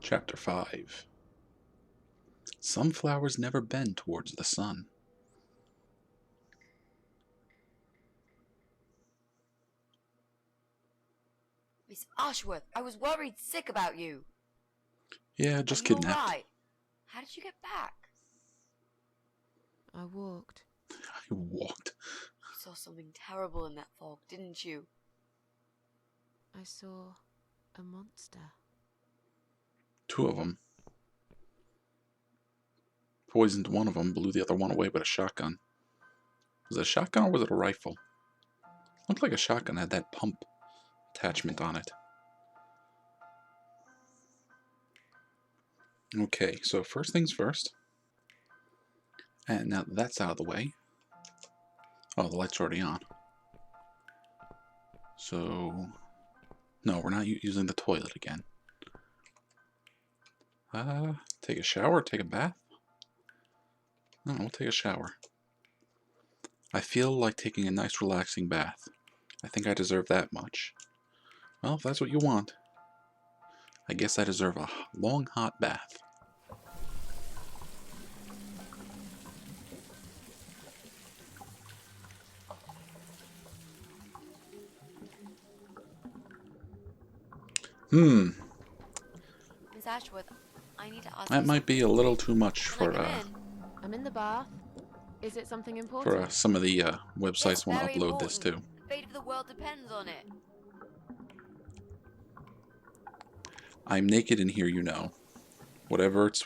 Chapter 5. Some flowers never bend towards the sun. Miss Ashworth, I was worried sick about you. Yeah, just Are you kidnapped. all right? How did you get back? I walked. I walked. You saw something terrible in that fog, didn't you? I saw a monster. 2 of them. Poisoned one of them, blew the other one away with a shotgun. Was it a shotgun or was it a rifle? Looked like a shotgun, had that pump attachment on it. Okay, so first things first. And now that that's out of the way. Oh, the light's already on. So, no, we're not using the toilet again. Take a shower, take a bath? No, we'll take a shower. I feel like taking a nice relaxing bath. I think I deserve that much. Well, if that's what you want, I guess I deserve a long hot bath. Miss Ashworth, I need to ask you That might be a little too much Can I for come in? I'm in the bath. Is it something important? some of the websites Yes, want to very upload this too. important. The fate of the world depends on it. I'm naked in here, you know. Whatever it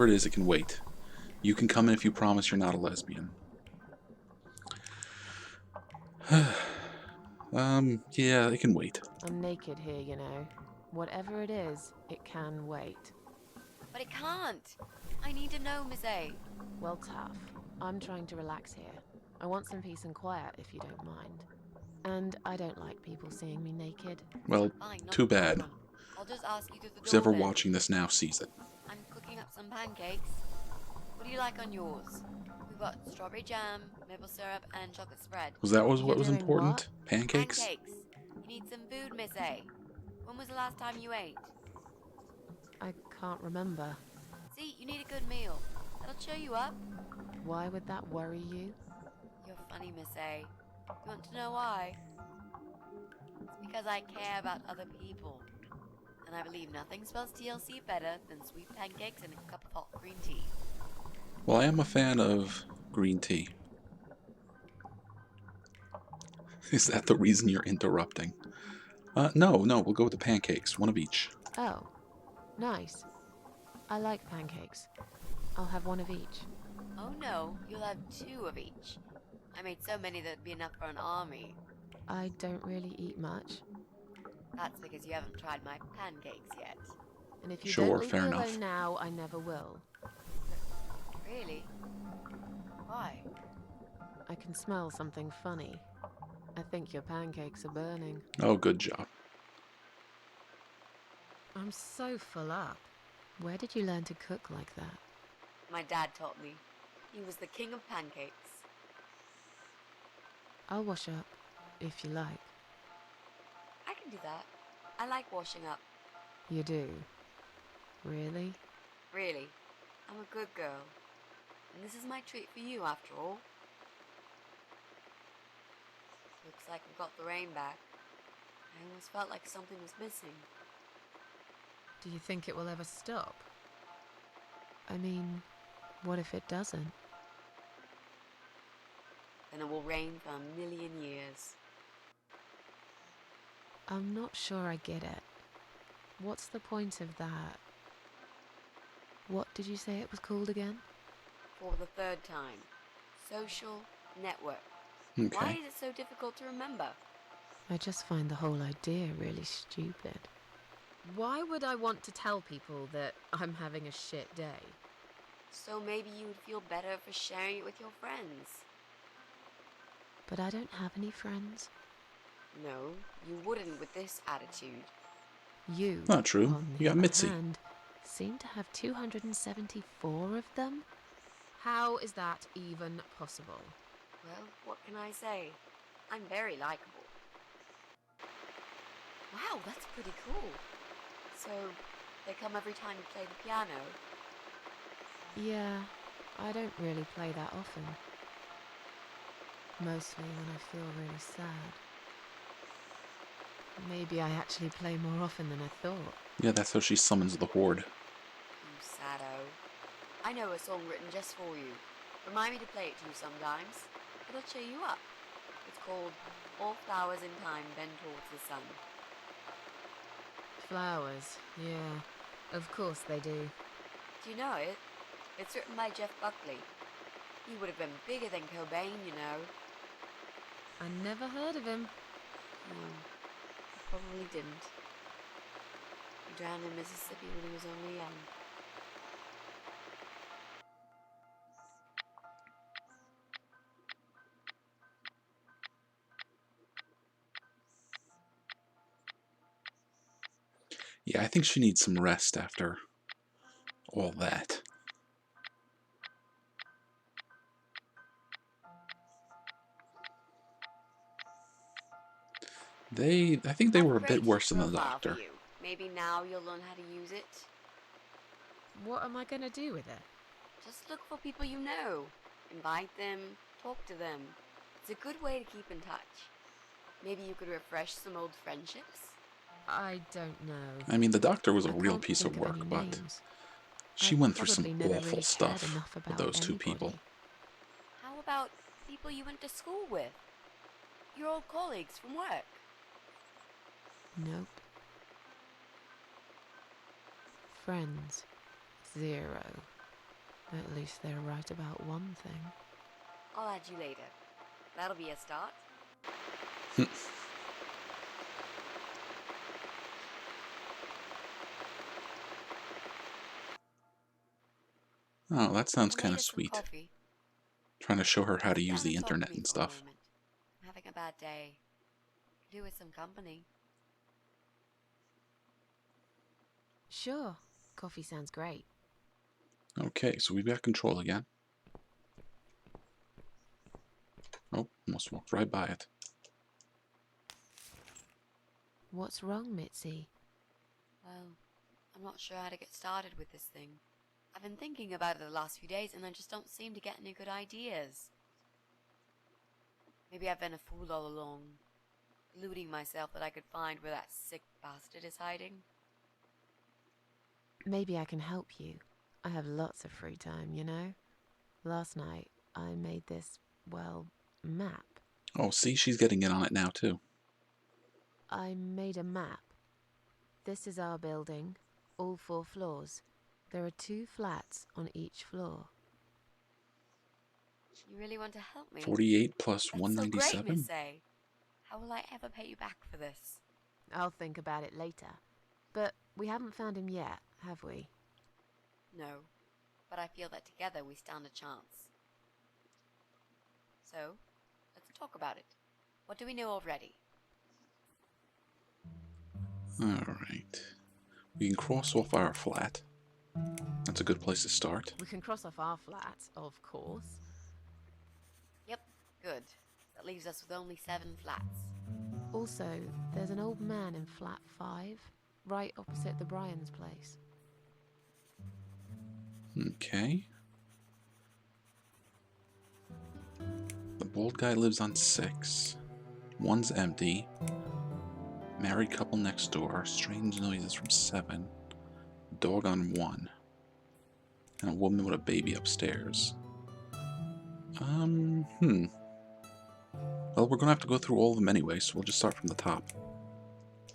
is, it can wait. You can come in if you promise you're not a lesbian. Yeah, it can wait. I'm naked here, you know. Whatever it is, it can wait. But it can't. I need to know, Miss A. Well, tough. I'm trying to relax here. I want some peace and quiet, if you don't mind. And I don't like people seeing me naked. Well, Fine, not too a bad. problem. I'll just ask you through the Who's door ever then. watching this now sees it. I'm cooking up some pancakes. What do you like on yours? We've got strawberry jam, maple syrup, and chocolate spread. Was that what You're was doing important? Pancakes? Pancakes. You need some food, Miss A. When was the last time you ate? I can't remember. See, you need a good meal. That'll cheer you up. Why would that worry you? You're funny, Miss A. You want to know why? It's because I care about other people. And I believe nothing spells TLC better than sweet pancakes and a cup of hot green tea. Well, I am a fan of green tea. Is that the reason you're interrupting? No, we'll go with the pancakes. One of each. Oh, nice. I like pancakes. I'll have one of each. Oh no, you'll have 2 of each. I made so many that'd be enough for an army. I don't really eat much. That's because you haven't tried my pancakes yet. And if you Sure, don't leave fair me enough. alone now, I never will. Really? Why? I can smell something funny. I think your pancakes are burning. Oh, good job. I'm so full up. Where did you learn to cook like that? My dad taught me. He was the king of pancakes. I'll wash up, if you like. I can do that. I like washing up. You do? Really? Really. I'm a good girl. And this is my treat for you, after all. Looks like we've got the rain back. I almost felt like something was missing. Do you think it will ever stop? I mean, what if it doesn't? Then it will rain for 1,000,000 years. I'm not sure I get it. What's the point of that? What did you say it was called again? For the 3rd time. Social network. Okay. Why is it so difficult to remember? I just find the whole idea really stupid. Why would I want to tell people that I'm having a shit day? So maybe you would feel better for sharing it with your friends. But I don't have any friends. No, you wouldn't with this attitude. You, Not true. on the You got other Mitzi. hand, seem to have 274 of them. How is that even possible? Well, what can I say? I'm very likable. Wow, that's pretty cool. So, They come every time you play the piano. Yeah, I don't really play that often. Mostly when I feel really sad. Maybe I actually play more often than I thought. Yeah, that's how she summons the horde. You saddo. I know a song written just for you. Remind me to play it to you sometimes. It'll cheer you up. It's called All Flowers in Time Bend Towards the Sun. Flowers, yeah. Of course they do. Do you know it? It's written by Jeff Buckley. He would have been bigger than Cobain, you know. I never heard of him. No, he probably didn't. He drowned in Mississippi when he was only young. Yeah, I think she needs some rest after all that. I think they were a bit worse than the doctor. For you. Maybe now you'll learn how to use it. What am I gonna do with it? Just look for people you know. Invite them, talk to them. It's a good way to keep in touch. Maybe you could refresh some old friendships. I don't know. I mean, the doctor was a I real can't piece of think work, any but names. she I went through some probably never awful really stuff cared enough with about those two anybody. people. How about people you went to school with? Your old colleagues from work? Nope. Friends. 0. At least they're right about one thing. I'll add you later. That'll be a start. Oh, that sounds I kind made of us some sweet. coffee. Trying to show her how to Sit use down the and talk to internet me and for a stuff. moment. I'm having a bad day. Could do with some company. Sure. Coffee sounds great. Okay, so we've got control again. Oh, almost walked right by it. What's wrong, Mitzi? Well, I'm not sure how to get started with this thing. I've been thinking about it the last few days and I just don't seem to get any good ideas. Maybe I've been a fool all along, deluding myself that I could find where that sick bastard is hiding. Maybe I can help you. I have lots of free time, you know? Last night, I made this, well, map. Oh, see, she's getting in on it now, too. I made a map. This is our building, all 4 floors. There are 2 flats on each floor. You really want to help me? 48 plus That's 197? so great, Miss A. How will I ever pay you back for this? I'll think about it later. But we haven't found him yet, have we? No, but I feel that together we stand a chance. So, let's talk about it. What do we know already? Alright. We can cross off our flat. That's a good place to start. We can cross off our flat, of course. Yep, good. That leaves us with only 7 flats. Also, there's an old man in flat 5, right opposite the Bryan's place. Okay. The bald guy lives on 6. 1's empty. Married couple next door. Strange noises from 7. Dog on 1. And a woman with a baby upstairs. Well, we're gonna have to go through all of them anyway, so we'll just start from the top.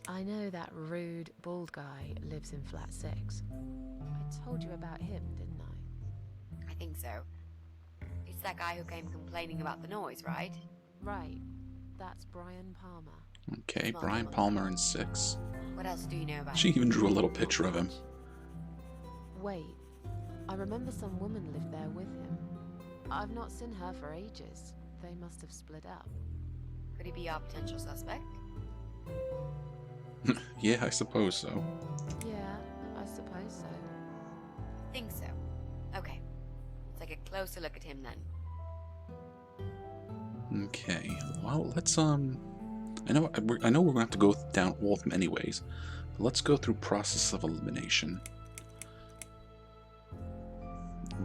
I know that rude, bald guy lives in flat 6. I told you about him, didn't I? I think so. It's that guy who came complaining about the noise, right? Right. That's Bryan Palmer. Okay, Small Brian woman. Palmer in 6. What else do you know about She him? even drew a little picture of him. Wait. I remember some woman lived there with him. I've not seen her for ages. They must have split up. Could he be our potential suspect? Yeah, I suppose so. Yeah, I suppose so. Think so. Okay. Let's take a closer look at him then. Okay, well, let's, I know we're gonna have to go down all of them anyways, Let's go through process of elimination.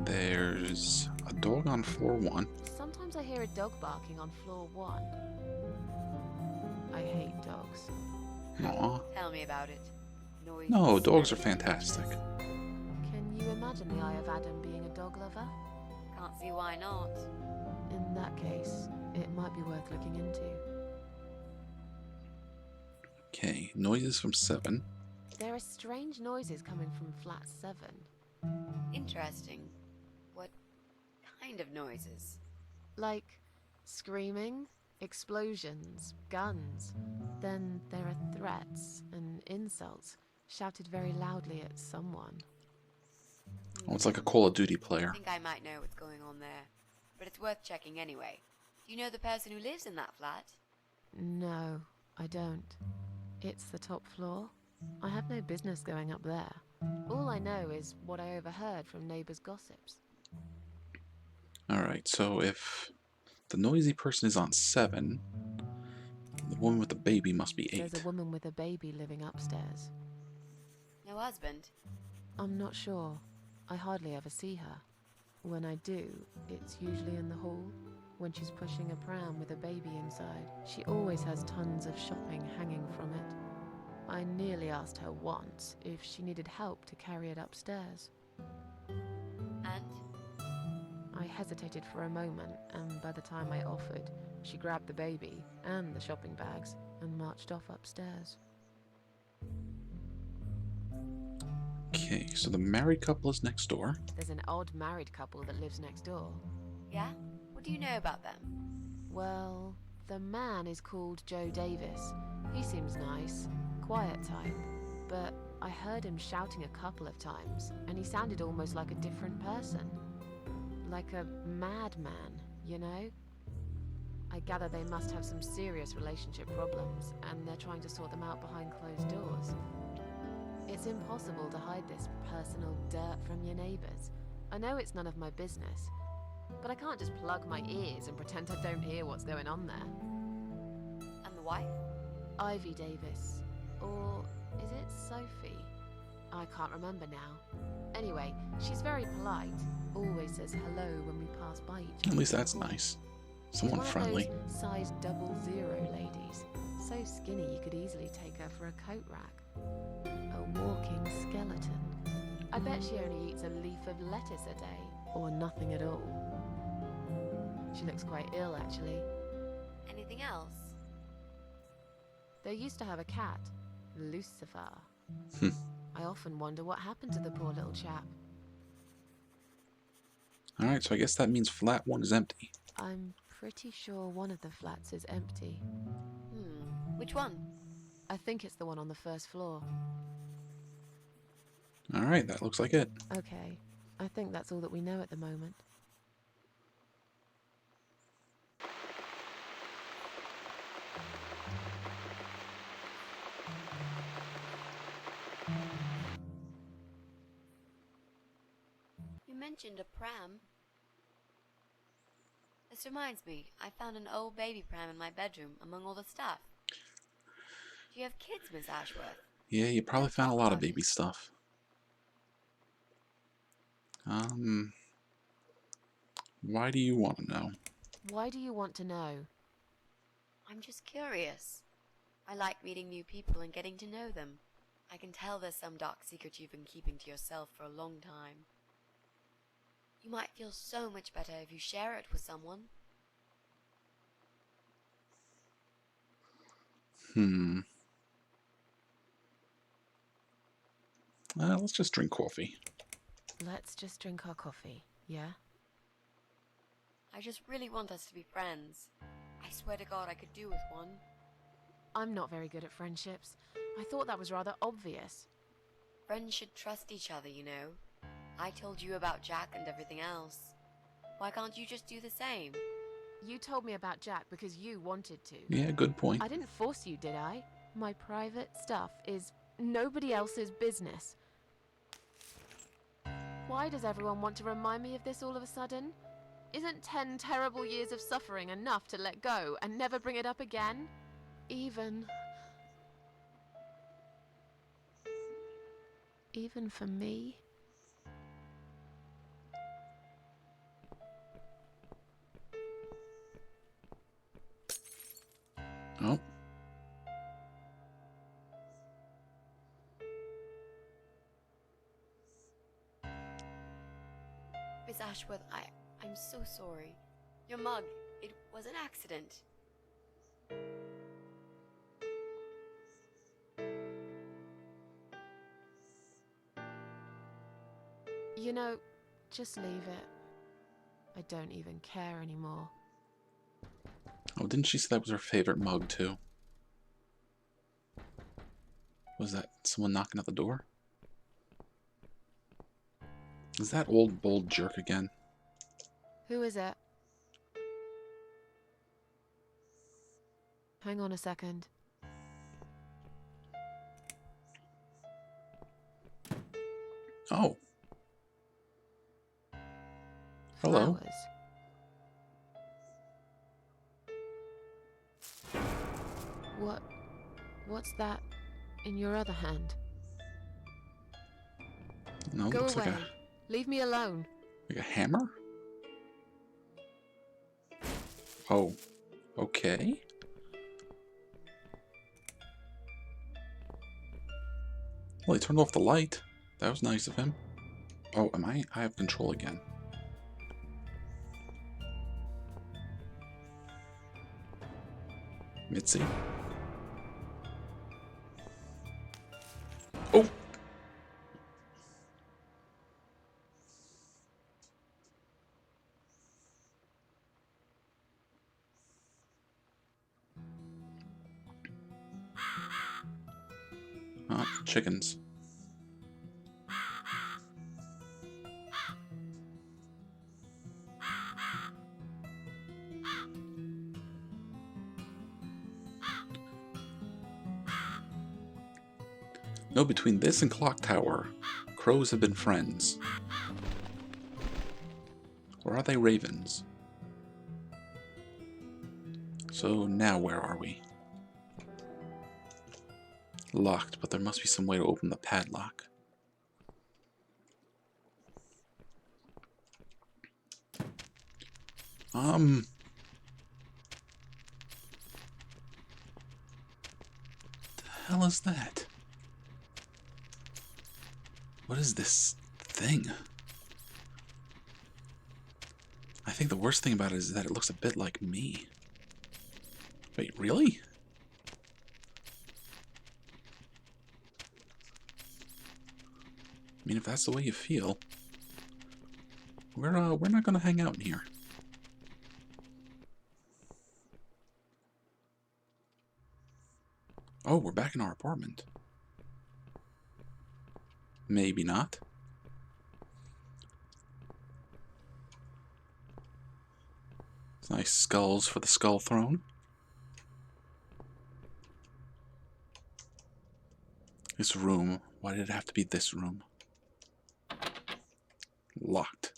There's a dog on floor 1. Sometimes I hear a dog barking on floor 1. I hate dogs. Aw. Tell me about it. Noisy, No, dogs are smelly fantastic. creatures. Can you imagine the Eye of Adam being a dog lover? Can't see why not. In that case, it might be worth looking into. Okay, noises from 7. There are strange noises coming from flat 7. Interesting. What kind of noises? Like screaming, explosions, guns. Then there are threats and insults shouted very loudly at someone. Oh, it's like a Call of Duty I player. think I might know what's going on there, but it's worth checking anyway. Do you know the person who lives in that flat? No, I don't. It's the top floor. I have no business going up there. All I know is what I overheard from neighbors' gossips. Alright, so if the noisy person is on 7, the woman with the baby must be 8. There's a woman with a baby living upstairs. No husband? I'm not sure. I hardly ever see her. When I do, it's usually in the hall, when she's pushing a pram with a baby inside. She always has tons of shopping hanging from it. I nearly asked her once if she needed help to carry it upstairs. And? I hesitated for a moment, and by the time I offered, she grabbed the baby and the shopping bags and marched off upstairs. Okay, so the married couple is next door. There's an odd married couple that lives next door. Yeah? What do you know about them? Well, the man is called Joe Davis. He seems nice, quiet type, but I heard him shouting a couple of times, and he sounded almost like a different person. Like a madman, you know? I gather they must have some serious relationship problems, and they're trying to sort them out behind closed doors. It's impossible to hide this personal dirt from your neighbors. I know it's none of my business, but I can't just plug my ears and pretend I don't hear what's going on there. And the wife? Ivy Davis. Or is it Sophie? I can't remember now. Anyway, she's very polite. Always says hello when we pass by each other. At least that's nice. Someone She's friendly. one of those size 00 ladies. So skinny you could easily take her for a coat rack. A walking skeleton. I bet she only eats a leaf of lettuce a day, or nothing at all. She looks quite ill, actually. Anything else? They used to have a cat, Lucifer. Hmm. I often wonder what happened to the poor little chap. Alright, so I guess that means flat 1 is empty. I'm pretty sure one of the flats is empty. Which one? I think it's the one on the first floor. Alright, that looks like it. Okay, I think that's all that we know at the moment. You mentioned a pram. This reminds me, I found an old baby pram in my bedroom among all the stuff. Do you have kids, Miss Ashworth? Yeah, you probably Let's found a talk lot of about baby it. stuff. Why do you want to know? Why do you want to know? I'm just curious. I like meeting new people and getting to know them. I can tell there's some dark secret you've been keeping to yourself for a long time. You might feel so much better if you share it with someone. Let's just drink coffee. Let's just drink our coffee, yeah? I just really want us to be friends. I swear to God I could do with one. I'm not very good at friendships. I thought that was rather obvious. Friends should trust each other, you know. I told you about Jack and everything else. Why can't you just do the same? You told me about Jack because you wanted to. Yeah, good point. I didn't force you, did I? My private stuff is nobody else's business. Why does everyone want to remind me of this all of a sudden? Isn't 10 terrible years of suffering enough to let go and never bring it up again? Even... even for me? Oh. Miss Ashworth, I'm so sorry. Your mug, it was an accident. You know, just leave it. I don't even care anymore. Oh, didn't she say that was her favorite mug, too? Was that someone knocking at the door? Is that old bold jerk again? Who is it? Hang on a second. Oh. Hello. Flowers. What's that in your other hand? No, it Go looks away. like Leave me alone. a hammer? Oh. Okay. Well, he turned off the light. That was nice of him. Oh, I have control again. Mitzi. Oh! Oh, chickens. No, between this and Clock Tower, crows have been friends. Or are they ravens? So now where are we? Locked, but there must be some way to open the padlock. The hell is that? What is this thing? I think the worst thing about it is that it looks a bit like me. Wait, really? I mean, if that's the way you feel, we're not gonna hang out in here. Oh, we're back in our apartment. Maybe not. Nice skulls for the skull throne. This room. Why did it have to be this room? Locked.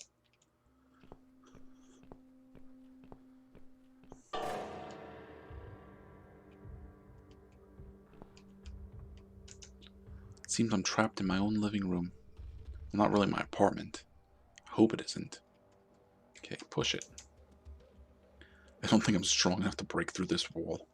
It seems I'm trapped in my own living room. Well, not really my apartment. I hope it isn't. Okay, push it. I don't think I'm strong enough to break through this wall.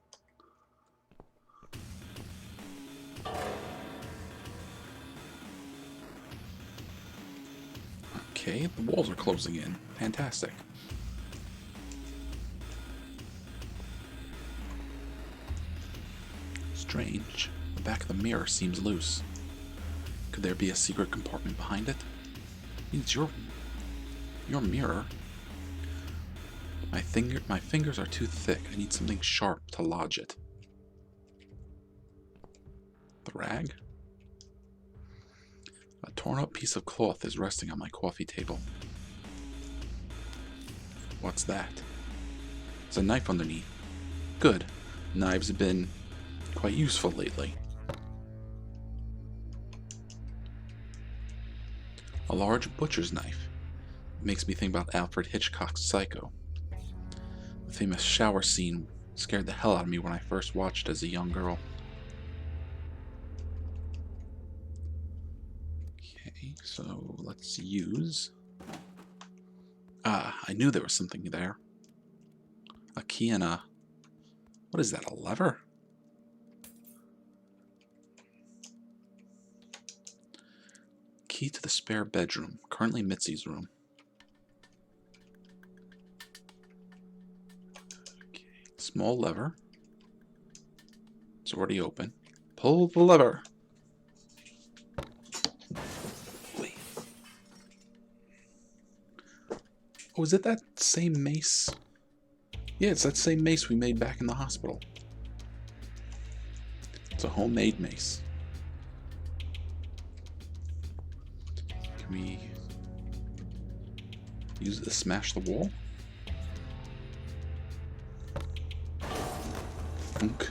Okay, the walls are closing in. Fantastic. Strange. The back of the mirror seems loose. Could there be a secret compartment behind it? I mean, it's your mirror. My fingers are too thick. I need something sharp to lodge it. The rag? A torn up piece of cloth is resting on my coffee table. What's that? There's a knife underneath. Good. Knives have been quite useful lately. A large butcher's knife. It makes me think about Alfred Hitchcock's Psycho. The famous shower scene scared the hell out of me when I first watched as a young girl. Okay, so let's use... Ah, I knew there was something there. A key and a... What is that, a lever? Key to the spare bedroom, currently Mitzi's room. Okay, small lever. It's already open. Pull the lever. Wait. Oh, is it that same mace? Yeah, it's that same mace we made back in the hospital. It's a homemade mace. Can we use it to smash the wall? Thunk.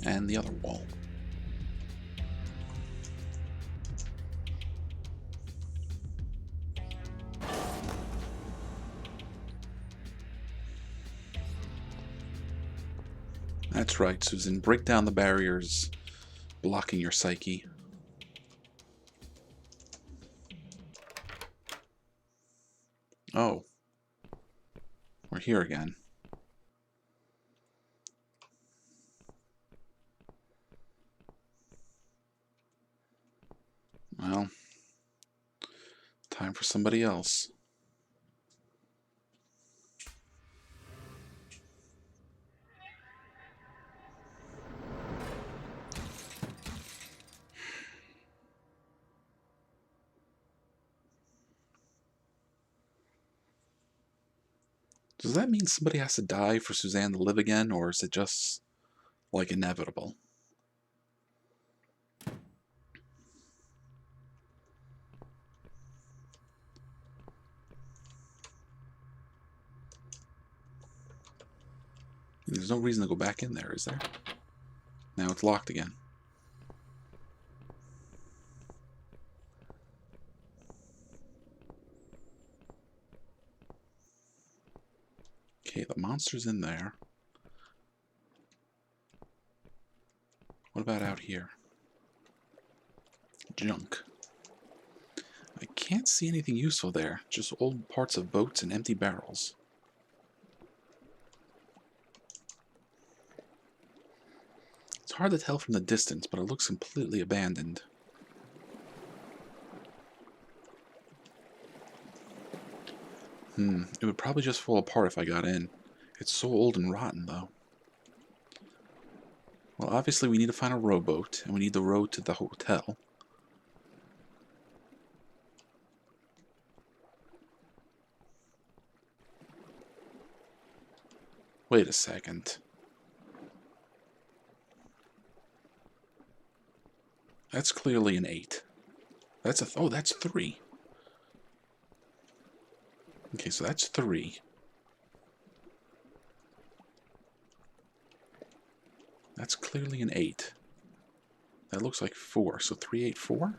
And the other wall. That's right, Susan. Break down the barriers blocking your psyche. Oh. We're here again. Well, time for somebody else. Does that mean somebody has to die for Suzanne to live again, or is it just, like, inevitable? There's no reason to go back in there, is there? Now it's locked again. Okay, the monster's in there. What about out here? Junk. I can't see anything useful there. Just old parts of boats and empty barrels. It's hard to tell from the distance, but it looks completely abandoned. It would probably just fall apart if I got in. It's so old and rotten, though. Well, obviously we need to find a rowboat, and we need the road to the hotel. Wait a second. That's clearly an 8. That's a... Oh, that's 3. Okay, so that's 3. That's clearly an 8. That looks like 4. So 3, 8, 4?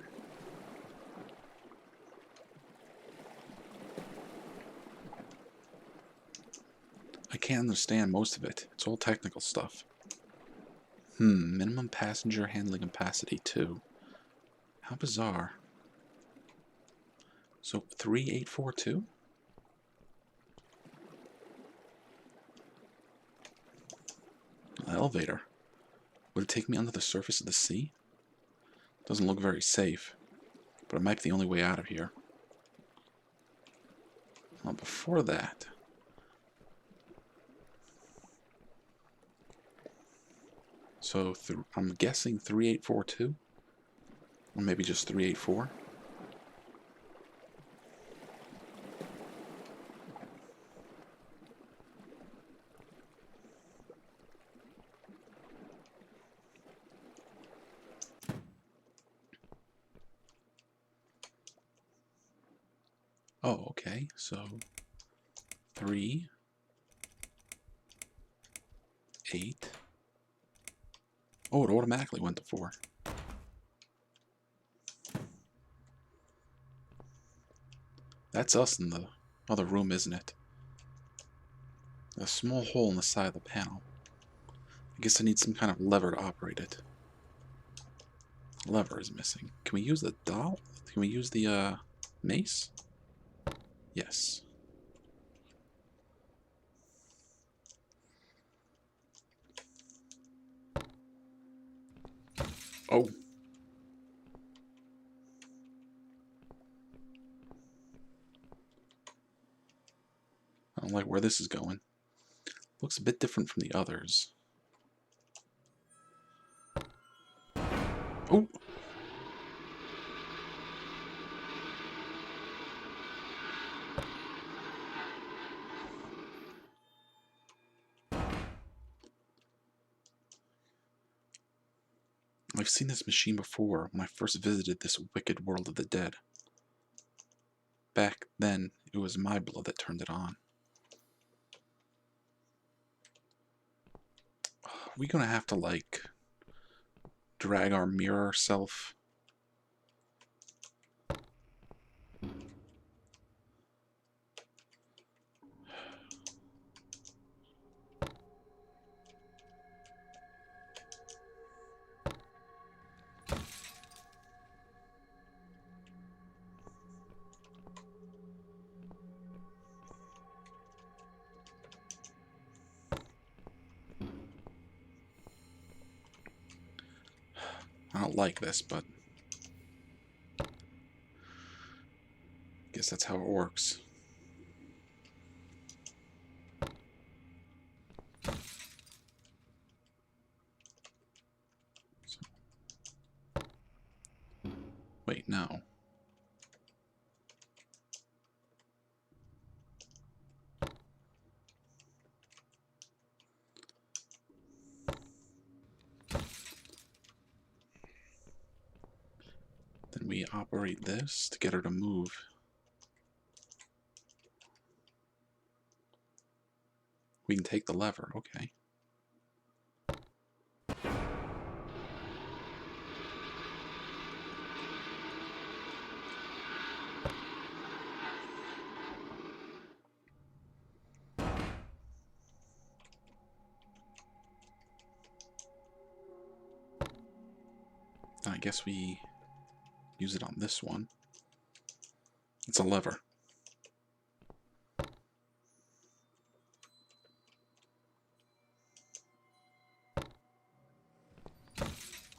I can't understand most of it. It's all technical stuff. Minimum passenger handling capacity 2. How bizarre. So 3, 8, 4, 2? An elevator. Would it take me under the surface of the sea? Doesn't look very safe, but it might be the only way out of here. Well, before that... So, I'm guessing 3842? Or maybe just 384? Oh, okay, so 3, 8. Oh, it automatically went to 4. That's us in the other room, isn't it? A small hole in the side of the panel. I guess I need some kind of lever to operate it. Lever is missing. Can we use the doll? Can we use the mace? Yes. Oh. I don't like where this is going. Looks a bit different from the others. Oh! I've seen this machine before when I first visited this wicked world of the dead. Back then, it was my blood that turned it on. Are we gonna have to, like, drag our mirror self? I don't like this, but guess that's how it works. Wait, no. Then we operate this to get her to move. We can take the lever, okay. I guess we use it on this one. It's a lever.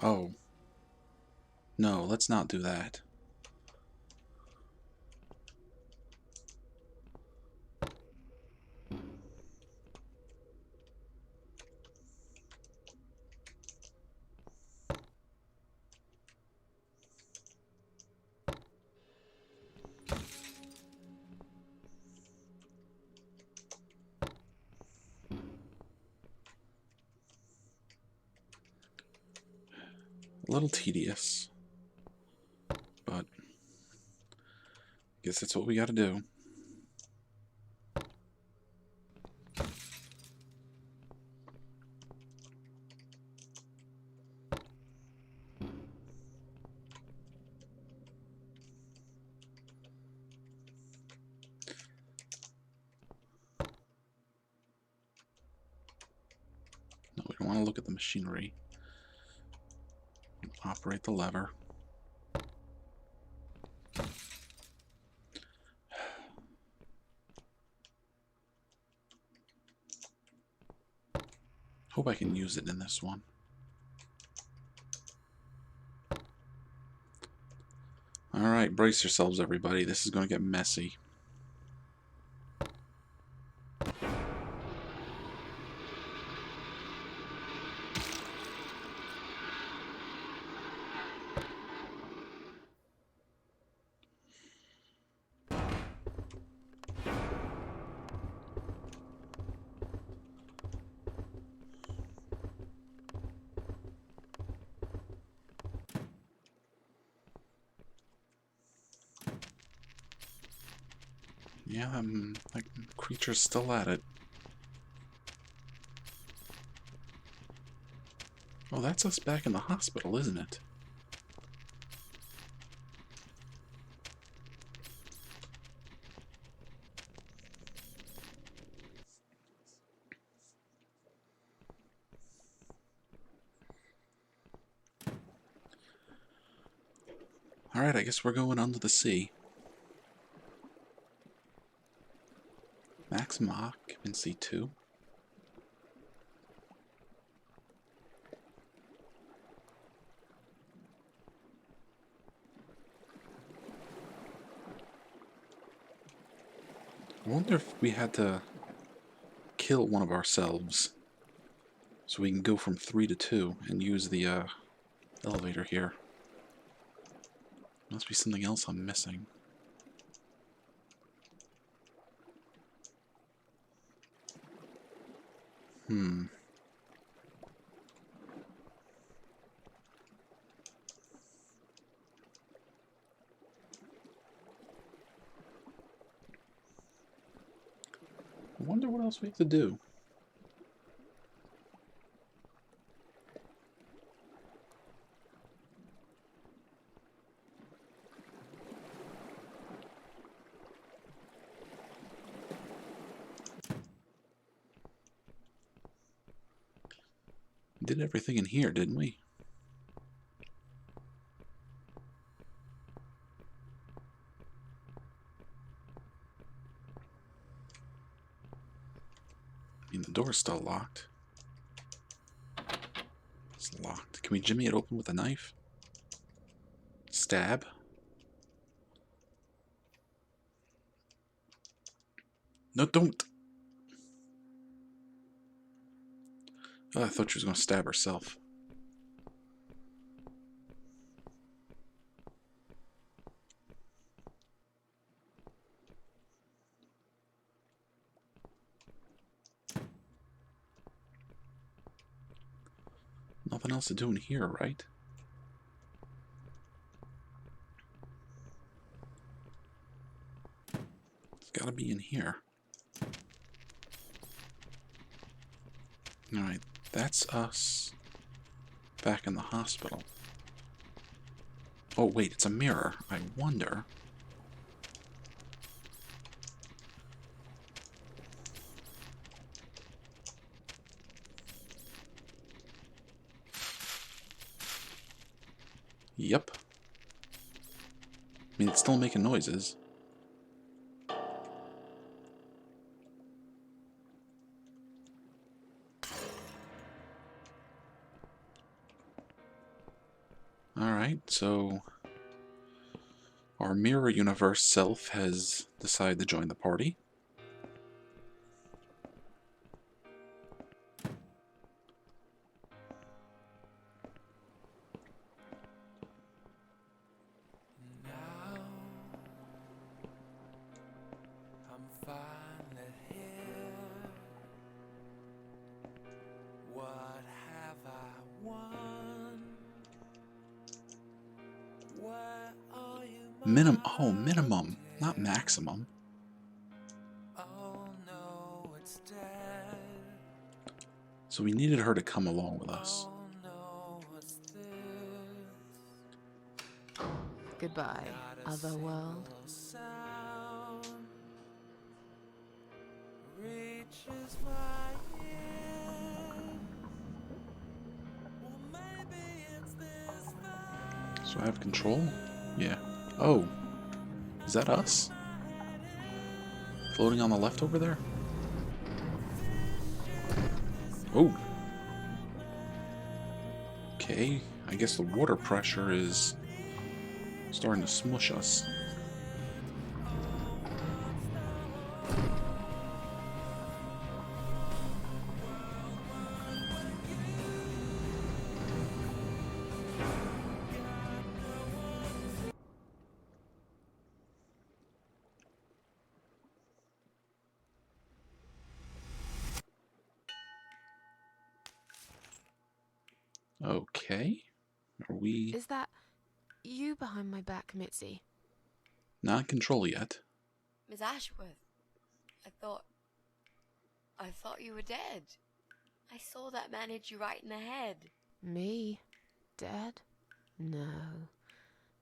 Oh. No, let's not do that. A little tedious, but I guess that's what we gotta do. No, we don't want to look at the machinery. Operate the lever. Hope I can use it in this one. Alright, brace yourselves everybody. This is going to get messy. Yeah, that creature's still at it. Oh, that's us back in the hospital, isn't it? Alright, I guess we're going under the sea. Maximum occupancy 2. I wonder if we had to kill one of ourselves so we can go from 3 to 2 and use the elevator here. Must be something else I'm missing. I wonder what else we have to do. We did everything in here, didn't we? I mean, the door's still locked. It's locked. Can we jimmy it open with a knife? Stab? No, don't! Oh, I thought she was going to stab herself. Nothing else to do in here, right? It's gotta be in here. Alright, that's us back in the hospital. Oh wait, it's a mirror. I wonder... Yep. I mean, it's still making noises. Alright, so... our mirror universe self has decided to join the party. Minimum, not maximum. So we needed her to come along with us. Goodbye, otherworld. So I have control? Yeah. Oh. Is that us? Floating on the left over there? Oh. Okay. I guess the water pressure is starting to smush us. Okay. Are we Is that you behind my back, Mitzi? not in control yet? Miss Ashworth, I thought you were dead. I saw that man hit you right in the head. Me? Dead? No.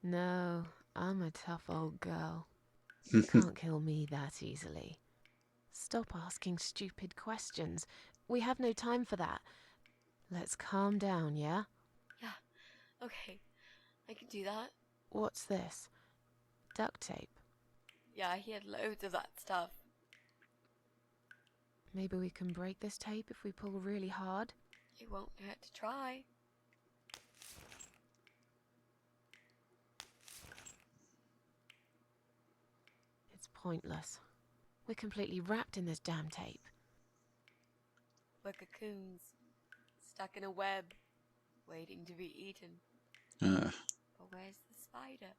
No, I'm a tough old girl. You can't kill me that easily. Stop asking stupid questions. We have no time for that. Let's calm down, yeah? Yeah, okay, I can do that. What's this? Duct tape. Yeah, he had loads of that stuff. Maybe we can break this tape if we pull really hard? It won't hurt to try. It's pointless. We're completely wrapped in this damn tape. We're cocoons, stuck in a web, waiting to be eaten. Uh, But where's the spider?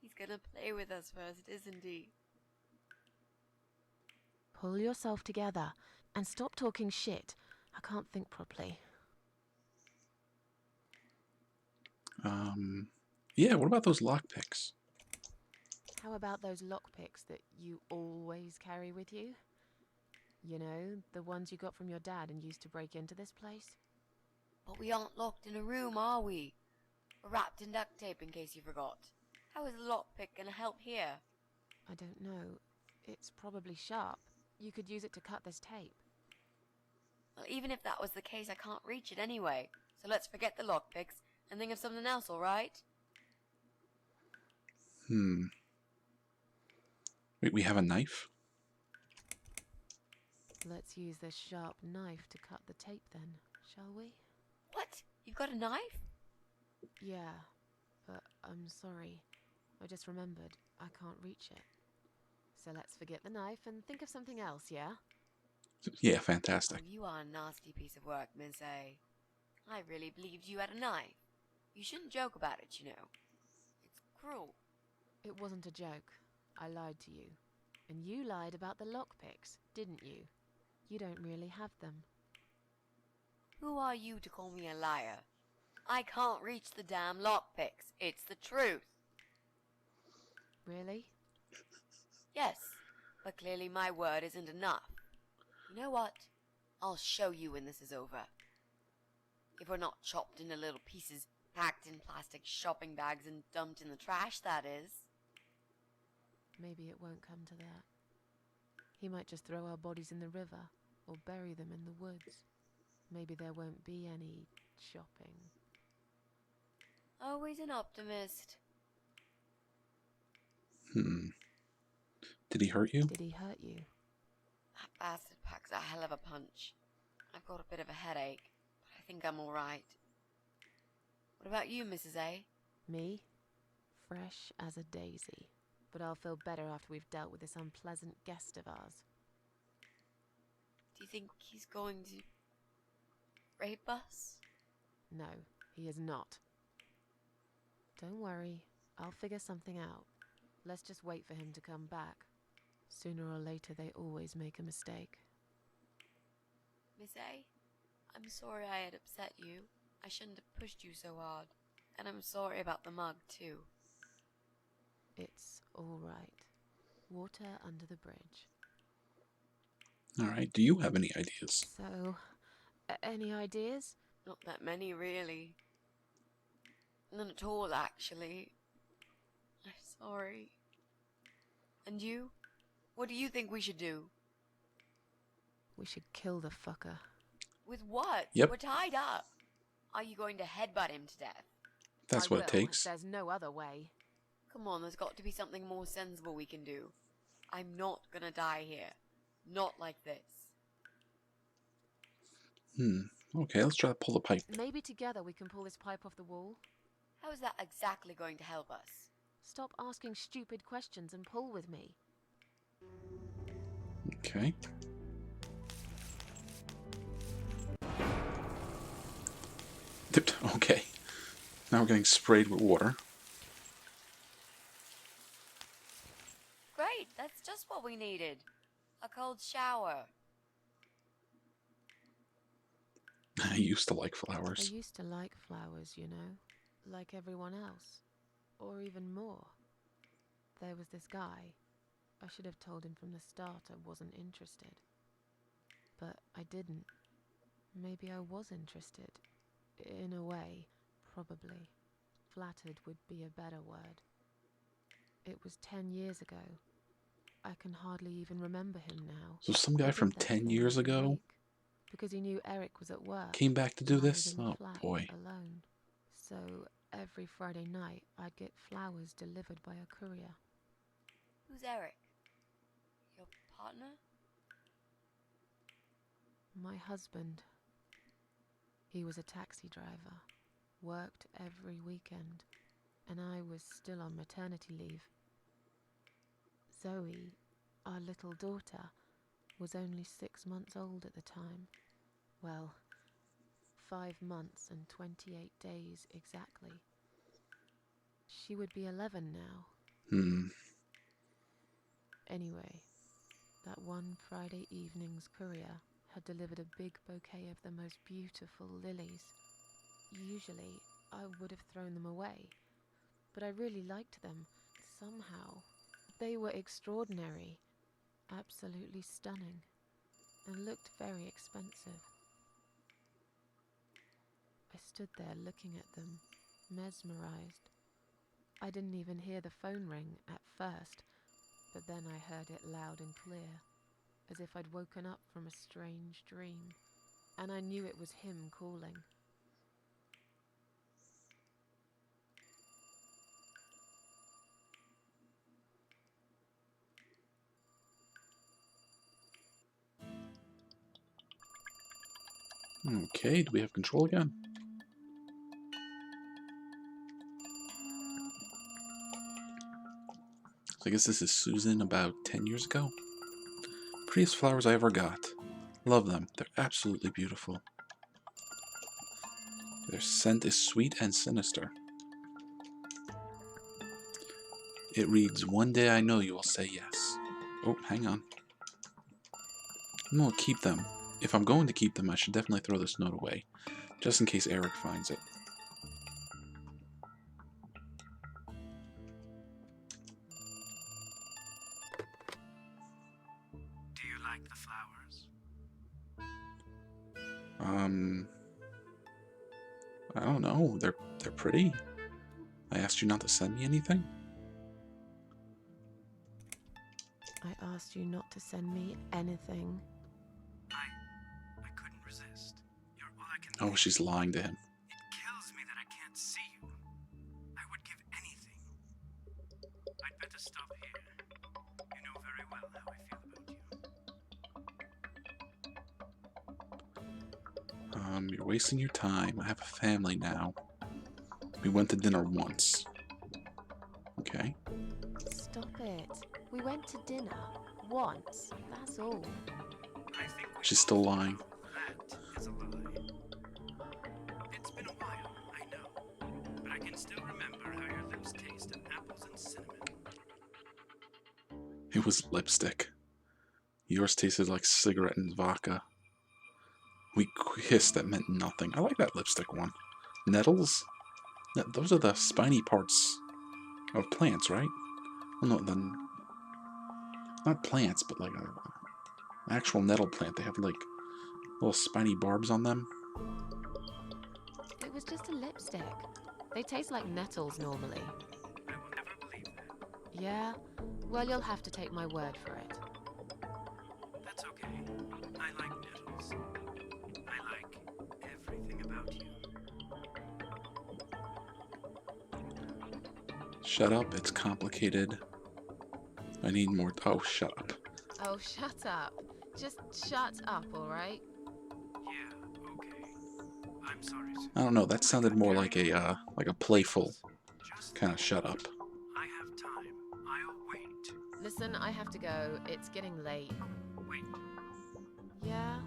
He's gonna play with us first, isn't he? Pull yourself together and stop talking shit. I can't think properly. yeah, what about those lockpicks? How about those lockpicks that you always carry with you? You know, the ones you got from your dad and used to break into this place? But we aren't locked in a room, are we? We're wrapped in duct tape in case you forgot. How is a lockpick gonna help here? I don't know. It's probably sharp. You could use it to cut this tape. Well, even if that was the case, I can't reach it anyway. So let's forget the lockpicks and think of something else, alright? Wait, we have a knife? Let's use this sharp knife to cut the tape then, shall we? What? You've got a knife? Yeah, but I'm sorry. I just remembered I can't reach it. So let's forget the knife and think of something else, yeah? Yeah, fantastic. Oh, you are a nasty piece of work, Miss A. I really believed you had a knife. You shouldn't joke about it, you know. It's cruel. It wasn't a joke. I lied to you. And you lied about the lockpicks, didn't you? You don't really have them. Who are you to call me a liar? I can't reach the damn lockpicks. It's the truth. Really? Yes, but clearly my word isn't enough. You know what? I'll show you when this is over. If we're not chopped into little pieces, packed in plastic shopping bags and dumped in the trash, that is. Maybe it won't come to that. He might just throw our bodies in the river or bury them in the woods. Maybe there won't be any shopping. Always an optimist. Did he hurt you? Did he hurt you? That bastard packs a hell of a punch. I've got a bit of a headache, but I think I'm alright. What about you, Mrs. A? Me? Fresh as a daisy. But I'll feel better after we've dealt with this unpleasant guest of ours. Do you think he's going to rape us? No, he is not. Don't worry, I'll figure something out. Let's just wait for him to come back. Sooner or later, they always make a mistake. Miss A, I'm sorry I had upset you. I shouldn't have pushed you so hard. And I'm sorry about the mug, too. It's all right. Water under the bridge. Alright, do you have any ideas? So, any ideas? Not that many, really. None at all, actually. I'm sorry. And you? What do you think we should do? We should kill the fucker. With what? Yep. We're tied up. Are you going to headbutt him to death? That's I what it will, takes. There's no other way. Come on, there's got to be something more sensible we can do. I'm not gonna die here. Not like this. Okay, let's try to pull the pipe. Maybe together we can pull this pipe off the wall. How is that exactly going to help us? Stop asking stupid questions and pull with me. Okay. Okay. Now we're getting sprayed with water. Great, that's just what we needed. A cold shower. I used to like I flowers. used to like flowers, you know, like everyone else, or even more. There was this guy. I should have told him from the start I wasn't interested. But I didn't. Maybe I was interested. In a way, probably. Flattered would be a better word. It was 10 years ago. I can hardly even remember him now. So some He guy did from that 10 thing years every ago week, because he knew Eric was at work. came back to do and I was this? in the Oh flat boy. alone. So every Friday night I'd get flowers delivered by a courier. Who's Eric? Your partner? My husband. He was a taxi driver, worked every weekend, and I was still on maternity leave. Zoe, our little daughter, was only 6 months old at the time. Well, 5 months and 28 days exactly. She would be 11 now. Anyway, that one Friday evening's courier had delivered a big bouquet of the most beautiful lilies. Usually, I would have thrown them away, but I really liked them, somehow. They were extraordinary, absolutely stunning, and looked very expensive. I stood there looking at them, mesmerized. I didn't even hear the phone ring at first, but then I heard it loud and clear, as if I'd woken up from a strange dream, and I knew it was him calling. Okay, do we have control again? So I guess this is Susan about 10 years ago. Prettiest flowers I ever got. Love them. They're absolutely beautiful. Their scent is sweet and sinister. It reads, "One day I know you will say yes." Oh, hang on. I'm going to keep them. If I'm going to keep them, I should definitely throw this note away, just in case Eric finds it. Do you like the flowers? I don't know. They're pretty. I asked you not to send me anything. I asked you not to send me anything. I couldn't resist. You're all I can Oh, do. she's lying to him. It kills me that I can't see you. I would give anything. I'd better stop here. You know very well how I feel about you. You're wasting your time. I have a family now. We went to dinner once. Okay. Stop it. We went to dinner once, that's all. I think we She's still lying. that is a lie. It's been a while, I know. But I can still remember how your lips taste of apples and cinnamon. It was lipstick. Yours tasted like cigarette and vodka. We kissed that meant nothing. I like that lipstick one. Nettles? Those are the spiny parts of plants, right? Well, no, not plants, but like an actual nettle plant. They have like little spiny barbs on them. It was just a lipstick. They taste like nettles normally. I will never believe that. Yeah? Well, you'll have to take my word for it. That's okay. I like nettles. I like everything about you. Shut up, it's complicated. I need more. Oh, shut up. Oh, shut up. Just shut up, alright? Yeah, okay. I'm sorry, Sue. I don't know. That sounded more like a playful Just kind of shut up. I have time. I'll wait. Listen, I have to go. It's getting late. Wait. Yeah?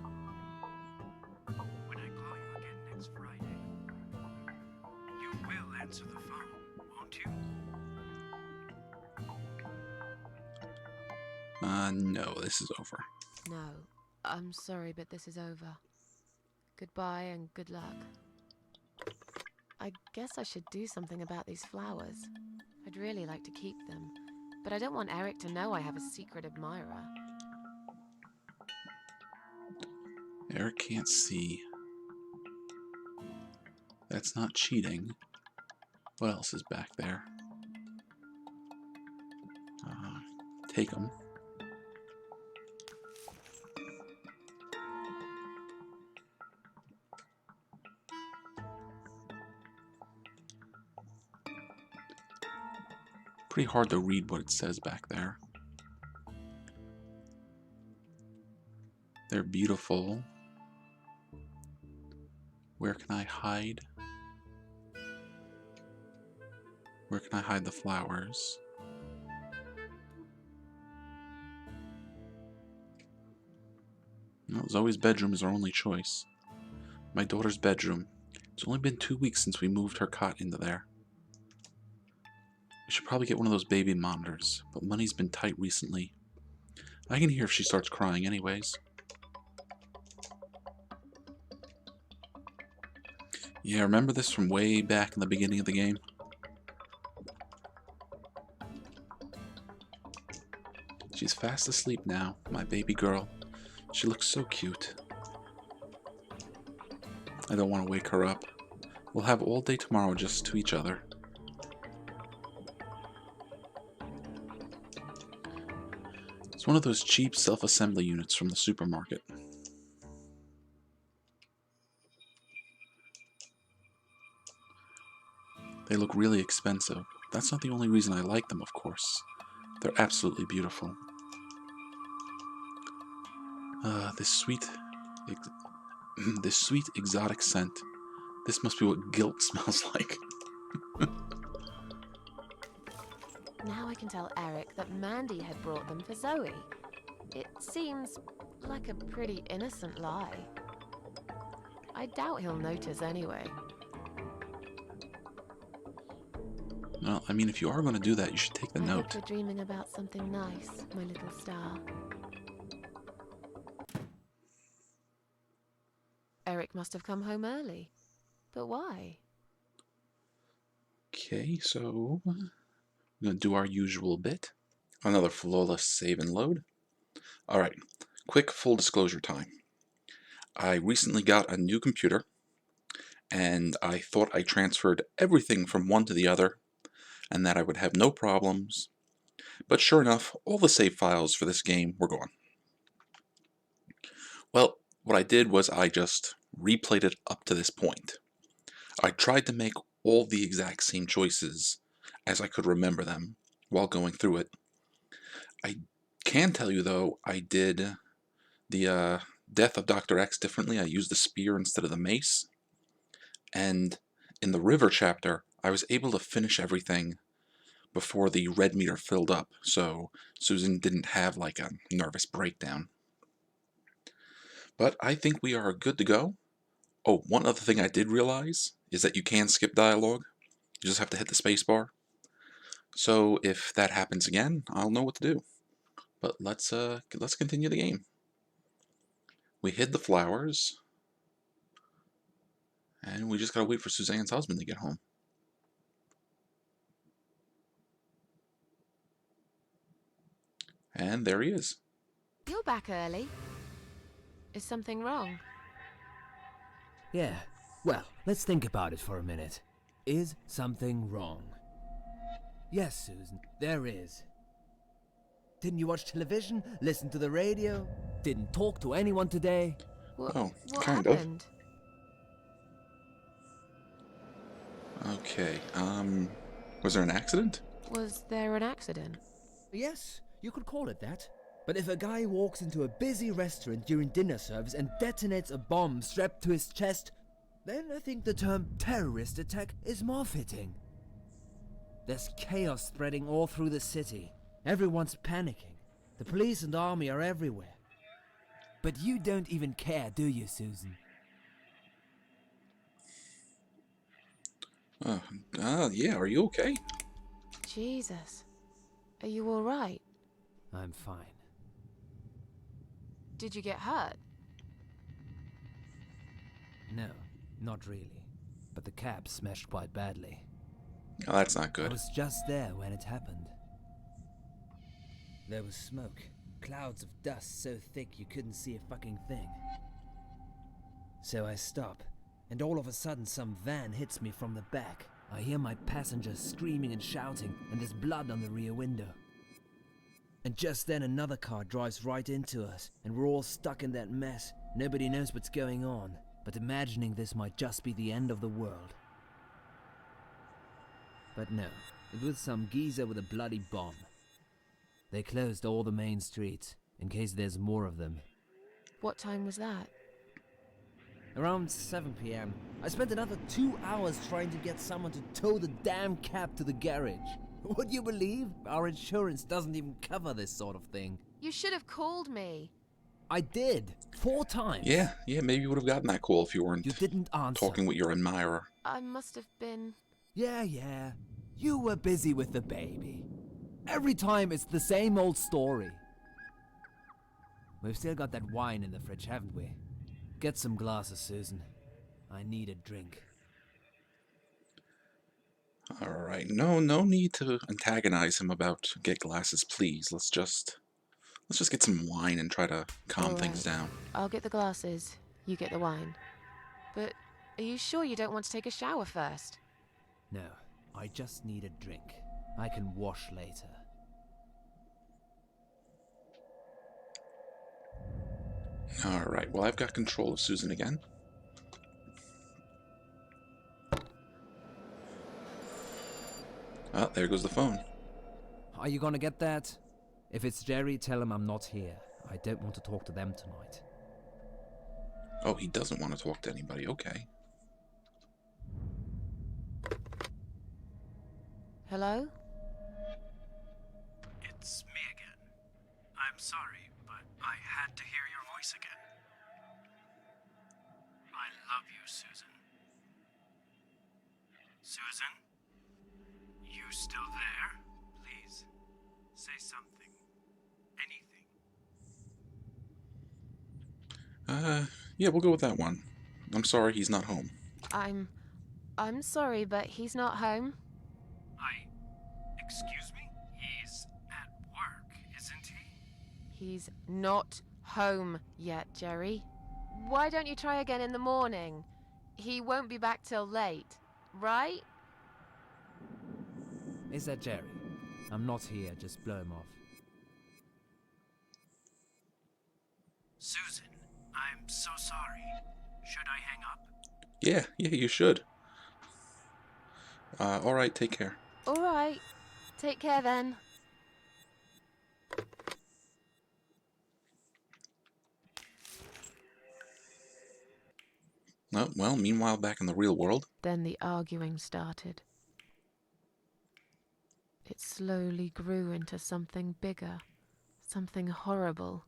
When I call you again next Friday, you will answer the phone, won't you? No, this is over. No. I'm sorry, but this is over. Goodbye and good luck. I guess I should do something about these flowers. I'd really like to keep them, but I don't want Eric to know I have a secret admirer. Eric can't see. That's not cheating. What else is back there? Take them. Pretty hard to read what it says back there. They're beautiful. Where can I hide? Where can I hide the flowers? No, Zoe's bedroom is our only choice. My daughter's bedroom. It's only been 2 weeks since we moved her cot into there. We should probably get one of those baby monitors, but money's been tight recently. I can hear if she starts crying anyways. Yeah, remember this from way back in the beginning of the game? She's fast asleep now, my baby girl. She looks so cute. I don't want to wake her up. We'll have all day tomorrow just to each other. It's one of those cheap self-assembly units from the supermarket. They look really expensive. That's not the only reason I like them, of course. They're absolutely beautiful. This sweet exotic scent. This must be what guilt smells like. Now I can tell Eric that Mandy had brought them for Zoe. It seems like a pretty innocent lie. I doubt he'll notice anyway. Well, I mean, if you are going to do that, you should take the I note. hope you're dreaming about something nice, my little star. Eric must have come home early. But why? Okay, so we're going to do our usual bit. Another flawless save and load. Alright, quick full disclosure time. I recently got a new computer, and I thought I transferred everything from one to the other, and that I would have no problems. But sure enough, all the save files for this game were gone. Well, what I did was I just replayed it up to this point. I tried to make all the exact same choices as I could remember them while going through it. I can tell you though, I did the death of Dr. X differently. I used the spear instead of the mace. And in the river chapter, I was able to finish everything before the red meter filled up, so Susan didn't have like a nervous breakdown. But I think we are good to go. Oh, one other thing I did realize is that you can skip dialogue. You just have to hit the space bar. So if that happens again, I'll know what to do. But let's continue the game. We hid the flowers, and we just gotta wait for Suzanne's husband to get home. And there he is. You're back early. Is something wrong? Yeah, well, let's think about it for a minute. Is something wrong? Yes, Susan, there is. Didn't you watch television? Listen to the radio? Didn't talk to anyone today? Oh, What kind of. happened? Okay, was there an accident? Was there an accident? Yes, you could call it that. But if a guy walks into a busy restaurant during dinner service and detonates a bomb strapped to his chest, then I think the term terrorist attack is more fitting. There's chaos spreading all through the city. Everyone's panicking. The police and army are everywhere. But you don't even care, do you, Susan? Yeah, are you okay? Jesus. Are you all right? I'm fine. Did you get hurt? No, not really. But the cab smashed quite badly. Oh, that's not I good. was just there when it happened. There was smoke. Clouds of dust so thick you couldn't see a fucking thing. So I stop, and all of a sudden some van hits me from the back. I hear my passengers screaming and shouting, and there's blood on the rear window. And just then another car drives right into us, and we're all stuck in that mess. Nobody knows what's going on, but imagining this might just be the end of the world. But no, It was some geezer with a bloody bomb. They closed all the main streets, in case there's more of them. What time was that? Around 7 p.m., I spent another 2 hours trying to get someone to tow the damn cab to the garage. Would you believe? Our insurance doesn't even cover this sort of thing. You should have called me. I did. 4 times. Yeah, maybe you would have gotten that call if you weren't You didn't answer. talking with your admirer. I must have been... Yeah. You were busy with the baby. Every time it's the same old story. We've still got that wine in the fridge, haven't we? Get some glasses, Susan. I need a drink. Alright, no need to antagonize him about get glasses, please. Let's just get some wine and try to calm things down. I'll get the glasses. You get the wine. But are you sure you don't want to take a shower first? No, I just need a drink. I can wash later. Alright, well, I've got control of Susan again. Oh, there goes the phone. Are you gonna get that? If it's Jerry, tell him I'm not here. I don't want to talk to them tonight. Oh, he doesn't want to talk to anybody. Okay. Hello? It's me again. I'm sorry, but I had to hear your voice again. I love you, Susan. Susan? You still there? Please, say something. Anything. Yeah, we'll go with that one. I'm sorry he's not home. I'm sorry, but he's not home. Excuse me? He's at work, isn't he? He's not home yet, Jerry. Why don't you try again in the morning? He won't be back till late, right? Is that Jerry? I'm not here, just blow him off. Susan, I'm so sorry. Should I hang up? Yeah, you should. Alright, take care. Alright. Take care then. Oh, well, meanwhile, back in the real world. Then the arguing started. It slowly grew into something bigger, something horrible.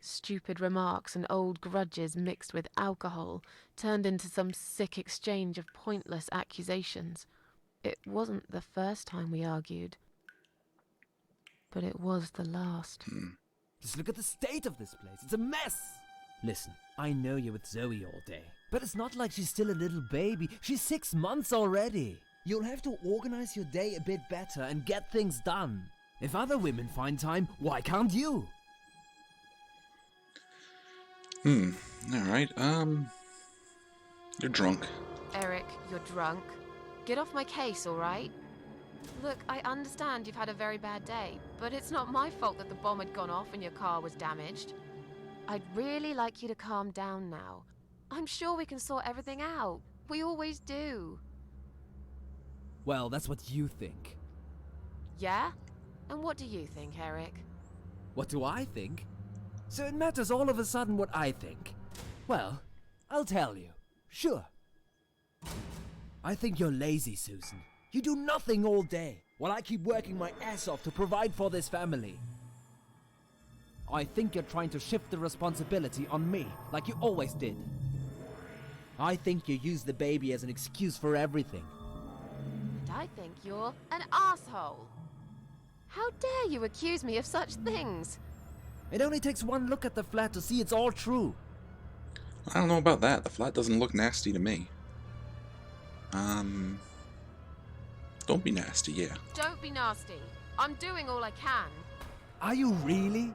Stupid remarks and old grudges mixed with alcohol turned into some sick exchange of pointless accusations. It wasn't the first time we argued, but it was the last. Just look at the state of this place. It's a mess. Listen, I know you're with Zoe all day, but it's not like she's still a little baby. She's 6 months already. You'll have to organize your day a bit better and get things done. If other women find time, why can't you? Alright, you're drunk. Eric, you're drunk. Get off my case, alright? Look, I understand you've had a very bad day, but it's not my fault that the bomb had gone off and your car was damaged. I'd really like you to calm down now. I'm sure we can sort everything out. We always do. Well, that's what you think. Yeah? And what do you think, Eric? What do I think? So it matters all of a sudden what I think. Well, I'll tell you. Sure. I think you're lazy, Susan. You do nothing all day, while I keep working my ass off to provide for this family. I think you're trying to shift the responsibility on me, like you always did. I think you use the baby as an excuse for everything. And I think you're an asshole. How dare you accuse me of such things? It only takes one look at the flat to see it's all true. I don't know about that. The flat doesn't look nasty to me. Don't be nasty, yeah. Don't be nasty. I'm doing all I can. Are you really?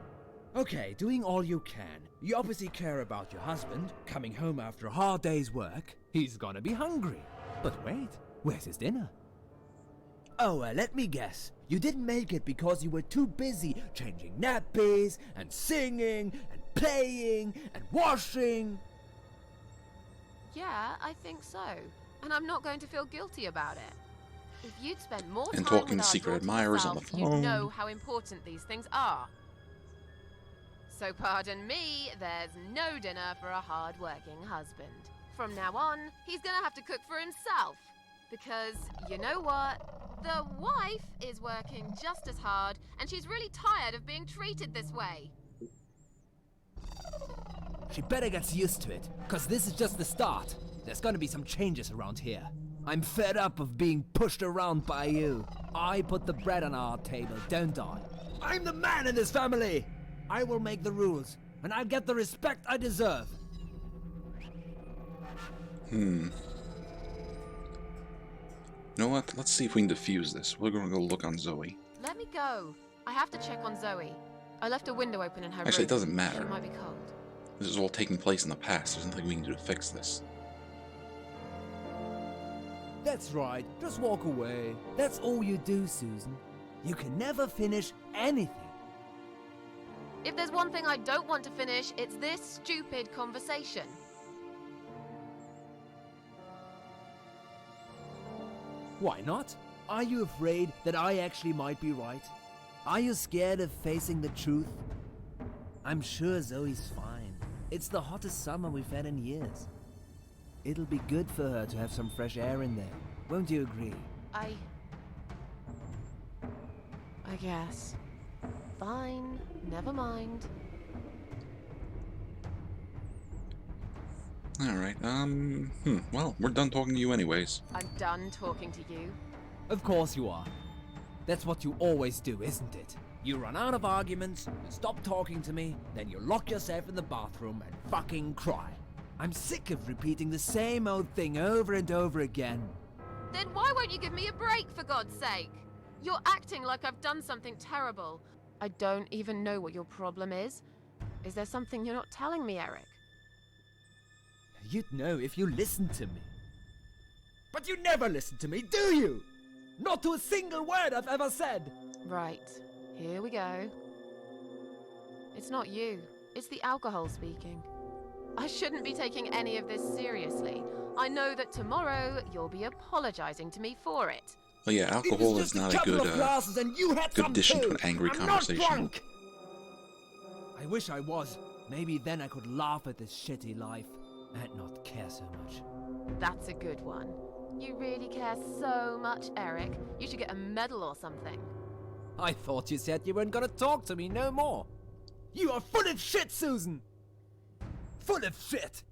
Okay, doing all you can. You obviously care about your husband, coming home after a hard day's work. He's gonna be hungry. But wait, where's his dinner? Oh, let me guess. You didn't make it because you were too busy changing nappies, and singing, and playing, and washing. Yeah, I think so. And I'm not going to feel guilty about it. If you'd spent more And time talking with to our secret daughter admirers on yourself, the you'd phone. know how important these things are. So pardon me, there's no dinner for a hard-working husband. From now on, he's gonna have to cook for himself. Because, you know what? The wife is working just as hard, and she's really tired of being treated this way. She better get used to it, cause this is just the start. There's gonna be some changes around here. I'm fed up of being pushed around by you. I put the bread on our table, don't I? I'm the man in this family! I will make the rules, and I'll get the respect I deserve. You know what? Let's see if we can defuse this. We're gonna go look on Zoe. Let me go. I have to check on Zoe. I left a window open in her room. Actually, it doesn't matter. She might be cold. This is all taking place in the past. There's nothing we can do to fix this. That's right, just walk away. That's all you do, Susan. You can never finish anything. If there's one thing I don't want to finish, it's this stupid conversation. Why not? Are you afraid that I actually might be right? Are you scared of facing the truth? I'm sure Zoe's fine. It's the hottest summer we've had in years. It'll be good for her to have some fresh air in there. Won't you agree? I guess. Fine, never mind. Alright, well, we're done talking to you anyways. I'm done talking to you. Of course you are. That's what you always do, isn't it? You run out of arguments, you stop talking to me, then you lock yourself in the bathroom and fucking cry. I'm sick of repeating the same old thing over and over again. Then why won't you give me a break, for God's sake? You're acting like I've done something terrible. I don't even know what your problem is. Is there something you're not telling me, Eric? You'd know if you listened to me. But you never listen to me, do you? Not to a single word I've ever said. Right, here we go. It's not you, it's the alcohol speaking. I shouldn't be taking any of this seriously. I know that tomorrow you'll be apologizing to me for it. Well, yeah, alcohol is not a good, good addition to an angry conversation. Not drunk. I wish I was. Maybe then I could laugh at this shitty life and not care so much. That's a good one. You really care so much, Eric. You should get a medal or something. I thought you said you weren't gonna talk to me no more. You are full of shit, Susan! Full of shit!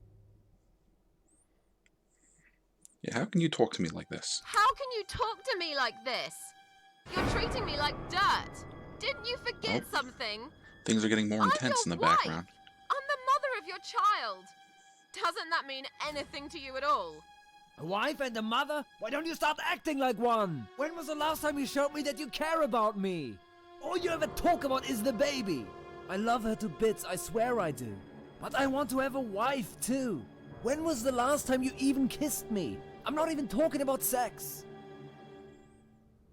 Yeah, how can you talk to me like this? How can you talk to me like this? You're treating me like dirt. Didn't you forget something? Things are getting more intense in the background. I'm the mother of your child. Doesn't that mean anything to you at all? A wife and a mother? Why don't you start acting like one? When was the last time you showed me that you care about me? All you ever talk about is the baby. I love her to bits, I swear I do. But I want to have a wife too. When was the last time you even kissed me? I'm not even talking about sex.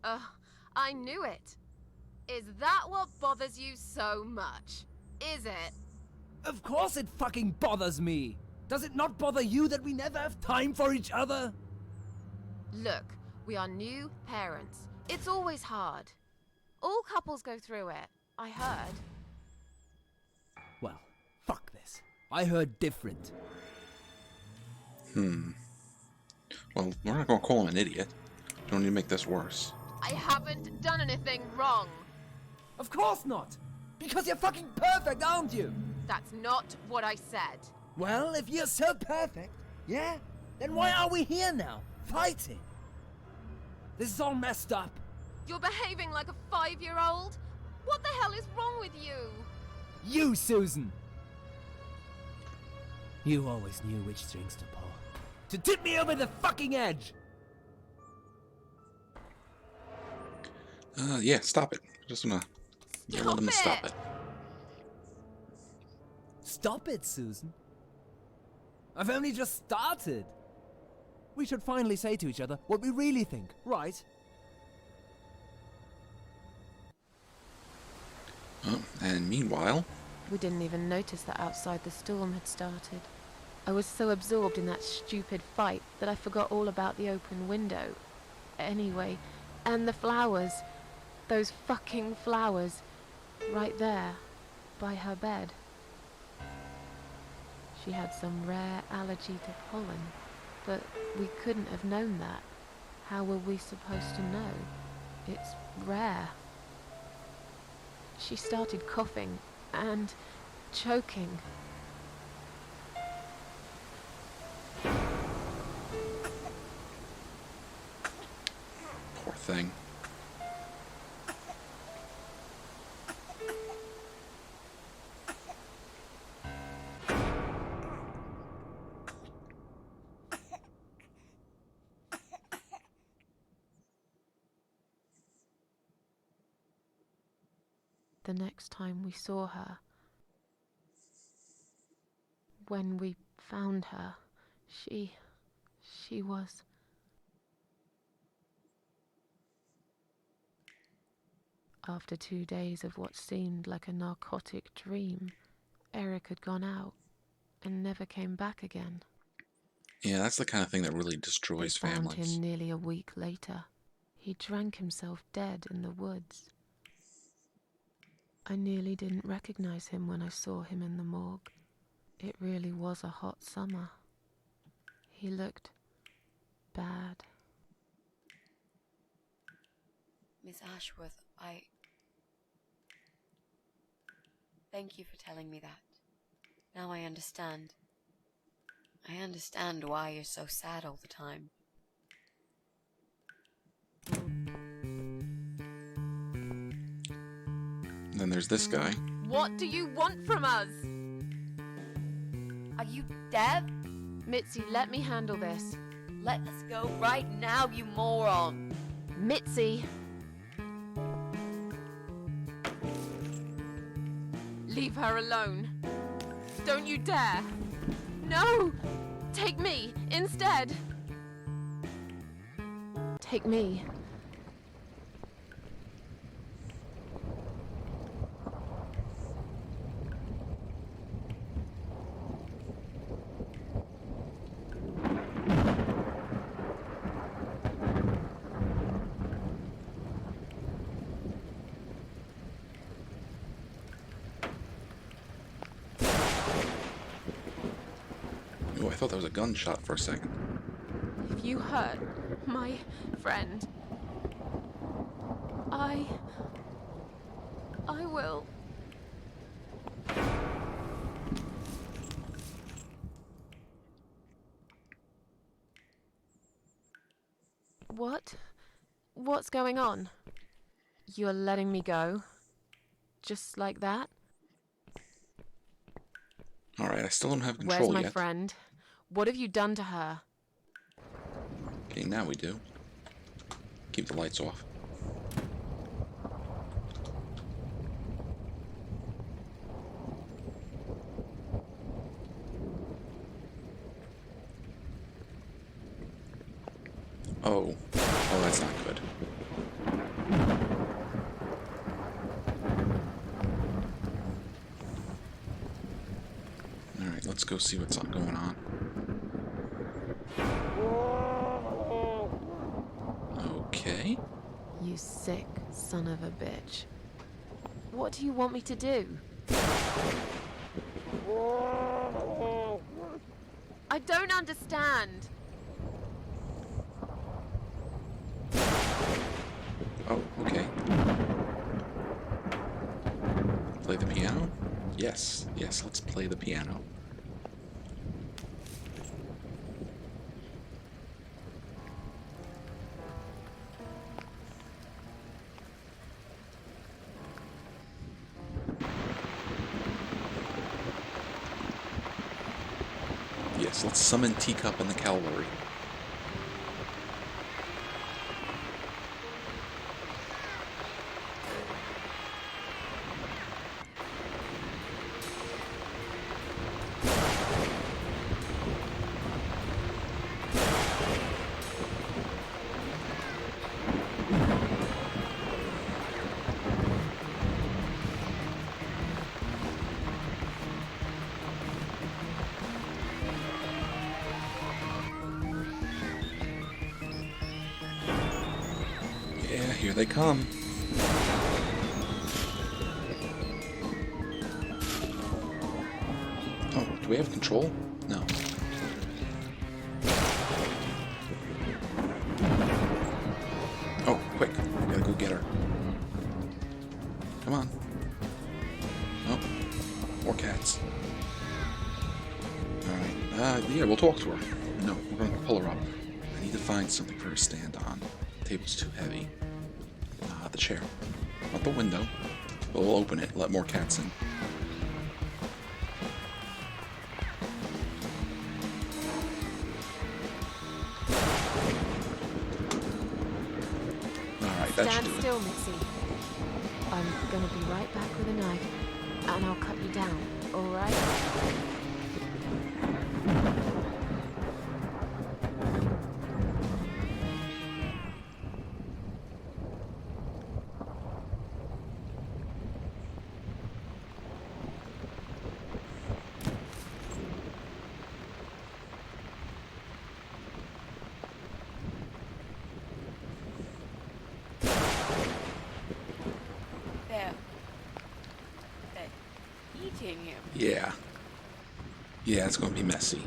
I knew it. Is that what bothers you so much? Is it? Of course it fucking bothers me. Does it not bother you that we never have time for each other? Look, we are new parents. It's always hard. All couples go through it, I heard. Well, fuck this. I heard different. Well, we're not gonna call him an idiot. Don't need to make this worse. I haven't done anything wrong. Of course not! Because you're fucking perfect, aren't you? That's not what I said. Well, if you're so perfect, yeah, then why are we here now, fighting? This is all messed up. You're behaving like a 5-year-old? What the hell is wrong with you? You, Susan! You always knew which strings to pull. To tip me over the fucking edge! Yeah, stop it. Just wanna yell at him to stop it. Stop it, Susan. I've only just started. We should finally say to each other what we really think, right? And meanwhile... We didn't even notice that outside the storm had started. I was so absorbed in that stupid fight that I forgot all about the open window. Anyway, and the flowers, those fucking flowers, right there, by her bed. She had some rare allergy to pollen, but we couldn't have known that. How were we supposed to know? It's rare. She started coughing and choking. Poor thing. The next time we saw her, when we found her, she was... After 2 days of what seemed like a narcotic dream, Eric had gone out and never came back again. Yeah, that's the kind of thing that really destroys They found families. him nearly a week later. He drank himself dead in the woods. I nearly didn't recognize him when I saw him in the morgue. It really was a hot summer. He looked bad. Miss Ashworth, Thank you for telling me that. Now I understand. I understand why you're so sad all the time. Then there's this guy. What do you want from us? Are you deaf? Mitzi, let me handle this. Let us go right now, you moron! Mitzi! Leave her alone. Don't you dare! No! Take me instead! Take me. Oh, I thought that was a gunshot for a second. If you hurt my friend, I will. What? What's going on? You're letting me go? Just like that? Alright, I still don't have Where's control my yet. friend? What have you done to her? Okay, now we do. Keep the lights off. Oh. Oh, that's not good. Alright, let's go see what's going on. Okay. You sick son of a bitch. What do you want me to do? I don't understand. Oh, okay. Play the piano? Yes, yes, let's play the piano. Yes, let's summon Teacup and the Cavalry. Here they come. Oh, do we have control? No. Oh, quick. We gotta go get her. Come on. Oh, more cats. Alright, yeah, we'll talk to her. No, we're gonna pull her up. I need to find something for her to stand on. The table's too heavy. The chair. Not the window. We'll open it, let more cats in. Alright, that should Stand do it. still, Mitzi. I'm gonna be right back with a knife, and I'll cut you down, alright? They're eating him. Yeah. Yeah, it's gonna be messy.